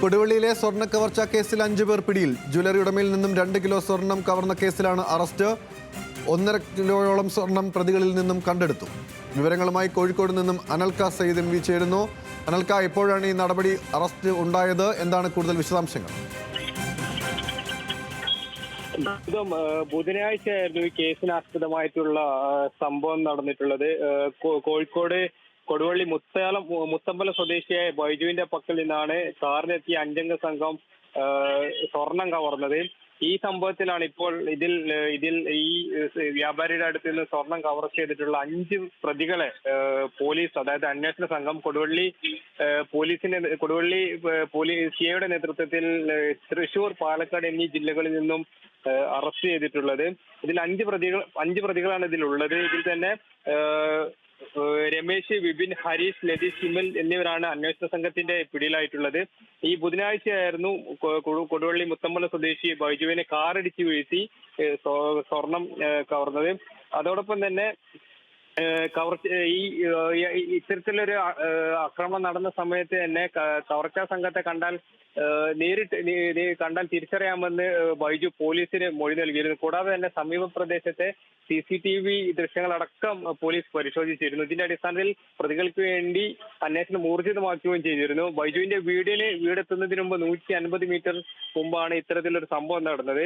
കൊടുവള്ളിയിലെ സ്വർണ്ണ കവർച്ചാ കേസിൽ 5 പേർ പിടിയിൽ. ജ്വല്ലറി ഉടമയിൽ നിന്നും 2 കിലോ സ്വർണം കവർന്ന കേസിലാണ് അറസ്റ്റ്. 1.5 കിലോയോളം സ്വർണം പ്രതികളിൽ നിന്നും കണ്ടെടുത്തു. വിവരങ്ങളുമായി കോഴിക്കോട് നിന്നും അനൽക സയ്യിദ് എം വി ചേരുന്നു. അനൽക, എപ്പോഴാണ് ഈ നടപടി, അറസ്റ്റ് ഉണ്ടായത്? എന്താണ് കൂടുതൽ വിശദാംശങ്ങൾ? ബുധനാഴ്ചയായിരുന്നു ഈ കേസിനാസ്പദമായിട്ടുള്ള സംഭവം നടന്നിട്ടുള്ളത്. കോഴിക്കോട് കൊടുവള്ളി മുത്തമ്പലം സ്വദേശിയായ ബൈജുവിന്റെ പക്കൽ നിന്നാണ് കാറിലെത്തിയ 5 അംഗ സംഘം സ്വർണം കവർന്നത്. ഈ സംഭവത്തിലാണ് ഇപ്പോൾ ഇതിൽ ഈ വ്യാപാരിയുടെ അടുത്ത് നിന്ന് സ്വർണം കവർ ചെയ്തിട്ടുള്ള 5 പ്രതികളെ പോലീസ്, അതായത് അന്വേഷണ സംഘം കൊടുവള്ളി സിഐയുടെ നേതൃത്വത്തിൽ തൃശൂർ, പാലക്കാട് എന്നീ ജില്ലകളിൽ നിന്നും അറസ്റ്റ് ചെയ്തിട്ടുള്ളത്. ഇതിൽ 5 പ്രതികളാണ് ഇതിലുള്ളത്. ഇതിൽ തന്നെ രമേശ്, വിപിൻ, ഹരീഷ്, ലതീഷ്, സിമൽ എന്നിവരാണ് അന്വേഷണ സംഘത്തിന്റെ പിടിയിലായിട്ടുള്ളത്. ഈ ബുധനാഴ്ചയായിരുന്നു കൊടുവള്ളി മുത്തമ്പലം സ്വദേശി ബൈജുവിനെ കാറിടിച്ച് വീഴ്ത്തി സ്വർണം കവർന്നത്. അതോടൊപ്പം തന്നെ ഇത്തരത്തിലൊരു ആക്രമണം നടന്ന സമയത്ത് തന്നെ കവർച്ചാ സംഘത്തെ കണ്ടാൽ തിരിച്ചറിയാമെന്ന് ബൈജു പോലീസിന് മൊഴി നൽകിയിരുന്നു. കൂടാതെ തന്നെ സമീപ പ്രദേശത്തെ CCTV ദൃശ്യങ്ങളടക്കം പോലീസ് പരിശോധിച്ചിരുന്നു. ഇതിന്റെ അടിസ്ഥാനത്തിൽ പ്രതികൾക്ക് വേണ്ടി അന്വേഷണം ഊർജിതമാക്കുകയും ചെയ്തിരുന്നു. ബൈജുവിന്റെ വീടെത്തുന്നതിന് മുമ്പ് 150 മീറ്റർ മുമ്പാണ് ഇത്തരത്തിലൊരു സംഭവം നടന്നത്.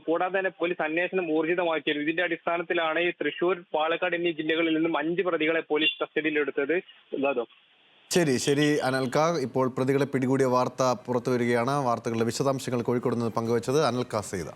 കൂടാതെ തന്നെ പോലീസ് അന്വേഷണം ഊർജിതമാക്കിയിരുന്നു. ഇതിന്റെ അടിസ്ഥാനത്തിലാണ് ഈ തൃശൂർ, പാലക്കാട് എന്നീ ജില്ലകളിൽ നിന്നും 5 പ്രതികളെ പോലീസ് കസ്റ്റഡിയിലെടുത്തത്. ശരി അനൽക, ഇപ്പോൾ പ്രതികളെ പിടികൂടിയ വാർത്ത പുറത്തു വരികയാണ്. വാർത്തകളുടെ വിശദാംശങ്ങൾ കോഴിക്കോട് നിന്ന് പങ്കുവച്ചത് അനൽക സയ്യിദ്.